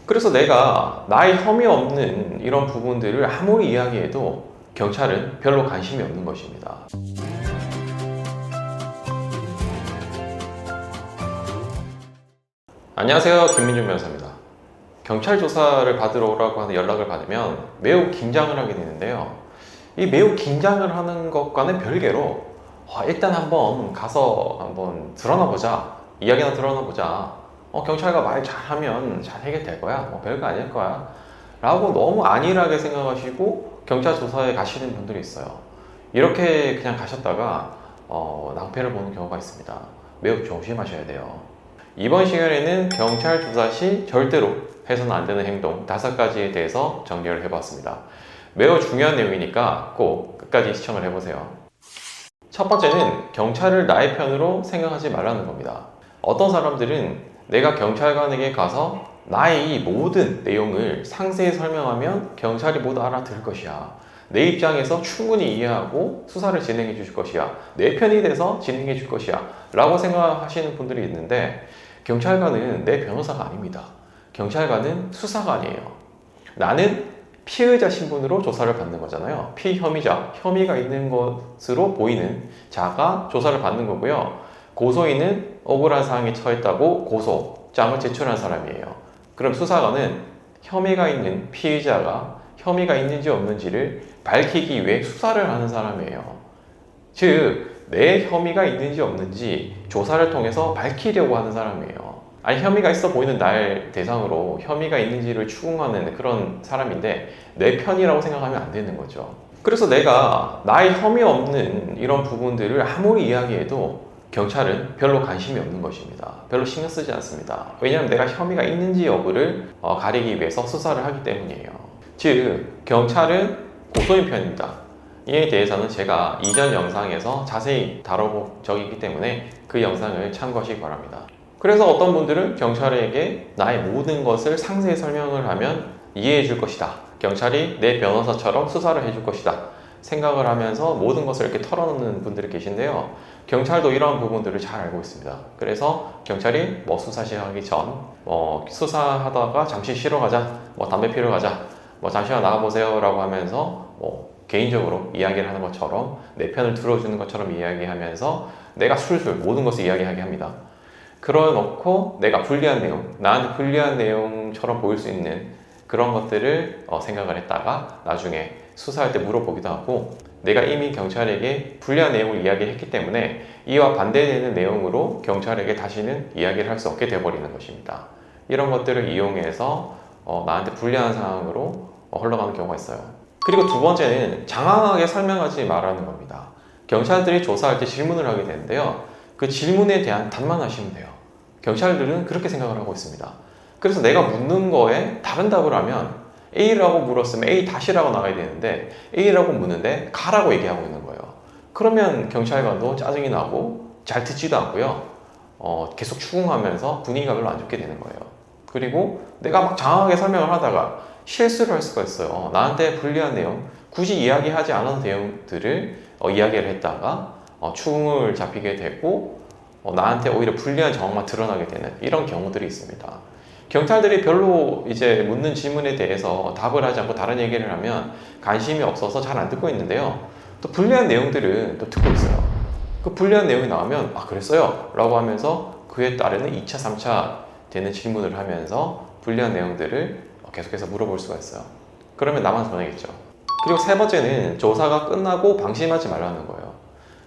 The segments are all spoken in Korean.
그래서 내가 나의 혐의 없는 이런 부분들을 아무리 이야기해도 경찰은 별로 관심이 없는 것입니다. 안녕하세요, 김민중 변호사입니다. 경찰 조사를 받으러 오라고 하는 연락을 받으면 매우 긴장을 하게 되는데요. 이 매우 긴장을 하는 것과는 별개로 일단 한번 가서 한번 드러나 보자, 이야기나 드러나 보자. 경찰과 말 잘하면 잘 해결될 거야, 별거 아닐 거야 라고 너무 안일하게 생각하시고 경찰 조사에 가시는 분들이 있어요. 이렇게 그냥 가셨다가 낭패를 보는 경우가 있습니다. 매우 조심하셔야 돼요. 이번 시간에는 경찰 조사 시 절대로 해서는 안 되는 행동 5가지에 대해서 정리를 해봤습니다. 매우 중요한 내용이니까 꼭 끝까지 시청을 해보세요. 첫 번째는 경찰을 나의 편으로 생각하지 말라는 겁니다. 어떤 사람들은 내가 경찰관에게 가서 나의 이 모든 내용을 상세히 설명하면 경찰이 모두 알아들을 것이야. 내 입장에서 충분히 이해하고 수사를 진행해 줄 것이야. 내 편이 돼서 진행해 줄 것이야 라고 생각하시는 분들이 있는데, 경찰관은 내 변호사가 아닙니다. 경찰관은 수사관이에요. 나는 피의자 신분으로 조사를 받는 거잖아요. 피혐의자, 혐의가 있는 것으로 보이는 자가 조사를 받는 거고요. 고소인은 억울한 사항에 처했다고 고소장을 제출한 사람이에요. 그럼 수사관은 혐의가 있는 피의자가 혐의가 있는지 없는지를 밝히기 위해 수사를 하는 사람이에요. 즉, 내 혐의가 있는지 없는지 조사를 통해서 밝히려고 하는 사람이에요. 아니, 혐의가 있어 보이는 날 대상으로 혐의가 있는지를 추궁하는 그런 사람인데 내 편이라고 생각하면 안 되는 거죠. 그래서 내가 나의 혐의 없는 이런 부분들을 아무리 이야기해도 경찰은 별로 관심이 없는 것입니다. 별로 신경 쓰지 않습니다. 왜냐하면 내가 혐의가 있는지 여부를 가리기 위해서 수사를 하기 때문이에요. 즉, 경찰은 고소인 편입니다. 이에 대해서는 제가 이전 영상에서 자세히 다뤄본 적이 있기 때문에 그 영상을 참고하시기 바랍니다. 그래서 어떤 분들은 경찰에게 나의 모든 것을 상세히 설명을 하면 이해해 줄 것이다. 경찰이 내 변호사처럼 수사를 해줄 것이다. 생각을 하면서 모든 것을 이렇게 털어놓는 분들이 계신데요. 경찰도 이러한 부분들을 잘 알고 있습니다. 그래서 경찰이 수사 시작하기 전 수사하다가 잠시 쉬러 가자, 담배 피러 가자, 잠시만 나가보세요 라고 하면서 개인적으로 이야기를 하는 것처럼 내 편을 들어주는 것처럼 이야기하면서 내가 술술 모든 것을 이야기하게 합니다. 그러놓고 내가 불리한 내용, 나한테 불리한 내용처럼 보일 수 있는 그런 것들을 생각을 했다가 나중에 수사할 때 물어보기도 하고, 내가 이미 경찰에게 불리한 내용을 이야기했기 때문에 이와 반대되는 내용으로 경찰에게 다시는 이야기를 할 수 없게 되어버리는 것입니다. 이런 것들을 이용해서 나한테 불리한 상황으로 흘러가는 경우가 있어요. 그리고 두 번째는 장황하게 설명하지 말라는 겁니다. 경찰들이 조사할 때 질문을 하게 되는데요. 그 질문에 대한 답만 하시면 돼요. 경찰들은 그렇게 생각을 하고 있습니다. 그래서 내가 묻는 거에 다른 답을 하면 A라고 물었으면 A 다시라고 나가야 되는데 A라고 묻는데 가라고 얘기하고 있는 거예요. 그러면 경찰관도 짜증이 나고 잘 듣지도 않고요. 계속 추궁하면서 분위기가 별로 안 좋게 되는 거예요. 그리고 내가 막 장황하게 설명을 하다가 실수를 할 수가 있어요. 나한테 불리한 내용, 굳이 이야기하지 않은 내용들을 이야기를 했다가 추궁을 잡히게 되고 나한테 오히려 불리한 정황만 드러나게 되는 이런 경우들이 있습니다. 경찰들이 별로 이제 묻는 질문에 대해서 답을 하지 않고 다른 얘기를 하면 관심이 없어서 잘 안 듣고 있는데요. 또 불리한 내용들은 또 듣고 있어요. 그 불리한 내용이 나오면 그랬어요 라고 하면서 그에 따르는 2차, 3차 되는 질문을 하면서 불리한 내용들을 계속해서 물어볼 수가 있어요. 그러면 나만 손해겠죠. 그리고 세 번째는 조사가 끝나고 방심하지 말라는 거예요.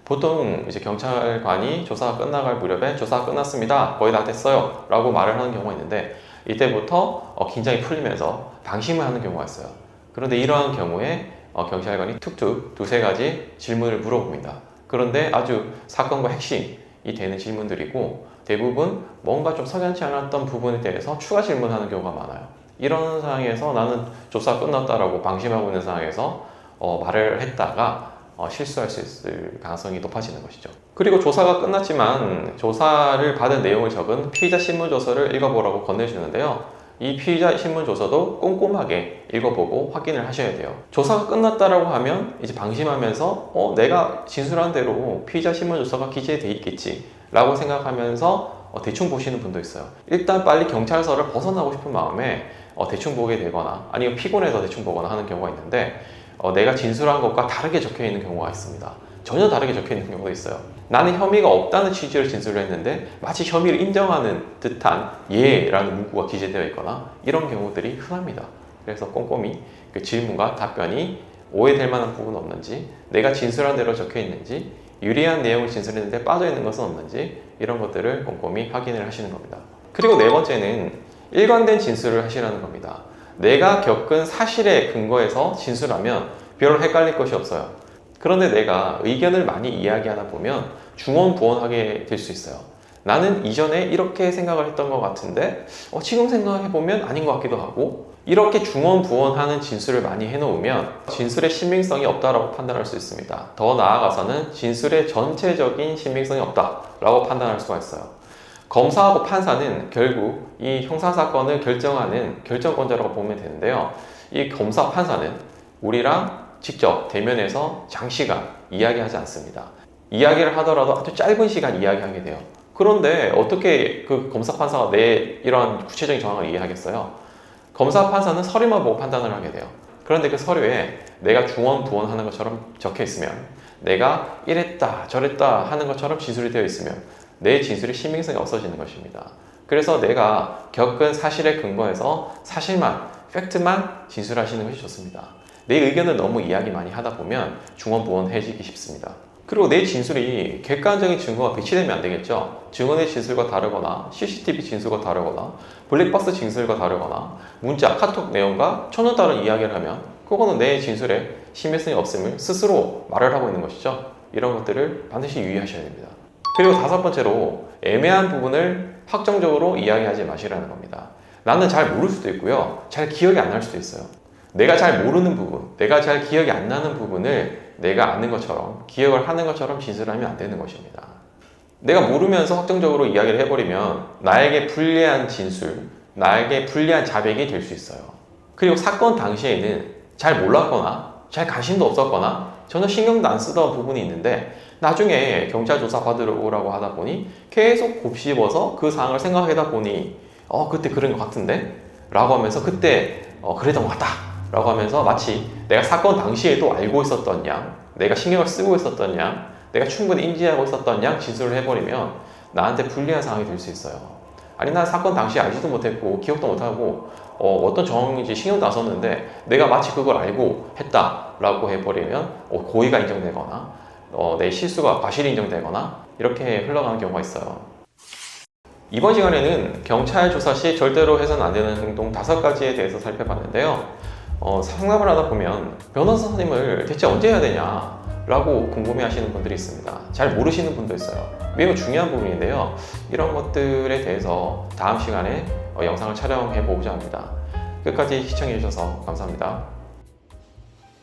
보통 이제 경찰관이 조사가 끝나갈 무렵에 조사가 끝났습니다, 거의 다 됐어요 라고 말을 하는 경우가 있는데, 이때부터 긴장이 풀리면서 방심을 하는 경우가 있어요. 그런데 이러한 경우에 경찰관이 툭툭 2-3가지 질문을 물어봅니다. 그런데 아주 사건과 핵심이 되는 질문들이고, 대부분 뭔가 좀 석연치 않았던 부분에 대해서 추가 질문하는 경우가 많아요. 이런 상황에서 나는 조사가 끝났다라고 방심하고 있는 상황에서 말을 했다가 실수할 수 있을 가능성이 높아지는 것이죠. 그리고 조사가 끝났지만 조사를 받은 내용을 적은 피의자 신문조서를 읽어보라고 건네주는데요. 이 피의자 신문조서도 꼼꼼하게 읽어보고 확인을 하셔야 돼요. 조사가 끝났다라고 하면 이제 방심하면서 내가 진술한 대로 피의자 신문조서가 기재되어 있겠지 라고 생각하면서 대충 보시는 분도 있어요. 일단 빨리 경찰서를 벗어나고 싶은 마음에 대충 보게 되거나 아니면 피곤해서 대충 보거나 하는 경우가 있는데 내가 진술한 것과 다르게 적혀 있는 경우가 있습니다. 전혀 다르게 적혀 있는 경우도 있어요. 나는 혐의가 없다는 취지로 진술을 했는데 마치 혐의를 인정하는 듯한 예라는 문구가 기재되어 있거나 이런 경우들이 흔합니다. 그래서 꼼꼼히 그 질문과 답변이 오해될 만한 부분은 없는지, 내가 진술한 대로 적혀 있는지, 유리한 내용을 진술했는데 빠져 있는 것은 없는지 이런 것들을 꼼꼼히 확인을 하시는 겁니다. 그리고 네 번째는 일관된 진술을 하시라는 겁니다. 내가 겪은 사실에 근거해서 진술하면 별로 헷갈릴 것이 없어요. 그런데 내가 의견을 많이 이야기하다 보면 중언부언하게 될 수 있어요. 나는 이전에 이렇게 생각을 했던 것 같은데 지금 생각해보면 아닌 것 같기도 하고, 이렇게 중언부언하는 진술을 많이 해놓으면 진술의 신빙성이 없다라고 판단할 수 있습니다. 더 나아가서는 진술의 전체적인 신빙성이 없다라고 판단할 수가 있어요. 검사하고 판사는 결국 이 형사사건을 결정하는 결정권자라고 보면 되는데요. 이 검사, 판사는 우리랑 직접 대면해서 장시간 이야기하지 않습니다. 이야기를 하더라도 아주 짧은 시간 이야기하게 돼요. 그런데 어떻게 그 검사, 판사가 내 이런 구체적인 정황을 이해하겠어요? 검사, 판사는 서류만 보고 판단을 하게 돼요. 그런데 그 서류에 내가 중언부언하는 것처럼 적혀 있으면, 내가 이랬다 저랬다 하는 것처럼 진술이 되어 있으면 내 진술의 신빙성이 없어지는 것입니다. 그래서 내가 겪은 사실에 근거해서 사실만, 팩트만 진술하시는 것이 좋습니다. 내 의견을 너무 이야기 많이 하다 보면 중언부언해지기 쉽습니다. 그리고 내 진술이 객관적인 증거가 배치되면 안 되겠죠. 증언의 진술과 다르거나 CCTV 진술과 다르거나 블랙박스 진술과 다르거나 문자, 카톡 내용과 전혀 다른 이야기를 하면 그거는 내 진술에 신빙성이 없음을 스스로 말을 하고 있는 것이죠. 이런 것들을 반드시 유의하셔야 됩니다. 그리고 다섯 번째로 애매한 부분을 확정적으로 이야기하지 마시라는 겁니다. 나는 잘 모를 수도 있고요. 잘 기억이 안 날 수도 있어요. 내가 잘 모르는 부분, 내가 잘 기억이 안 나는 부분을 내가 아는 것처럼, 기억을 하는 것처럼 진술하면 안 되는 것입니다. 내가 모르면서 확정적으로 이야기를 해버리면 나에게 불리한 진술, 나에게 불리한 자백이 될 수 있어요. 그리고 사건 당시에는 잘 몰랐거나 잘 관심도 없었거나 전혀 신경도 안 쓰던 부분이 있는데 나중에 경찰 조사 받으러 오라고 하다 보니 계속 곱씹어서 그 상황을 생각하다 보니 그때 그런 것 같은데? 라고 하면서 그때 그랬던 것 같다 라고 하면서 마치 내가 사건 당시에도 알고 있었던 양, 내가 신경을 쓰고 있었던 양, 내가 충분히 인지하고 있었던 양 진술을 해버리면 나한테 불리한 상황이 될 수 있어요. 아니 난 사건 당시에 알지도 못했고 기억도 못하고 어떤 정황인지 신경도 안 썼는데 내가 마치 그걸 알고 했다라고 해버리면 고의가 인정되거나 내 실수가 과실이 인정되거나 이렇게 흘러가는 경우가 있어요. 이번 시간에는 경찰 조사 시 절대로 해서는 안 되는 행동 5가지에 대해서 살펴봤는데요. 상담을 하다 보면 변호사 선생님을 대체 언제 해야 되냐 라고 궁금해 하시는 분들이 있습니다. 잘 모르시는 분도 있어요. 매우 중요한 부분인데요. 이런 것들에 대해서 다음 시간에 영상을 촬영해 보고자 합니다. 끝까지 시청해 주셔서 감사합니다.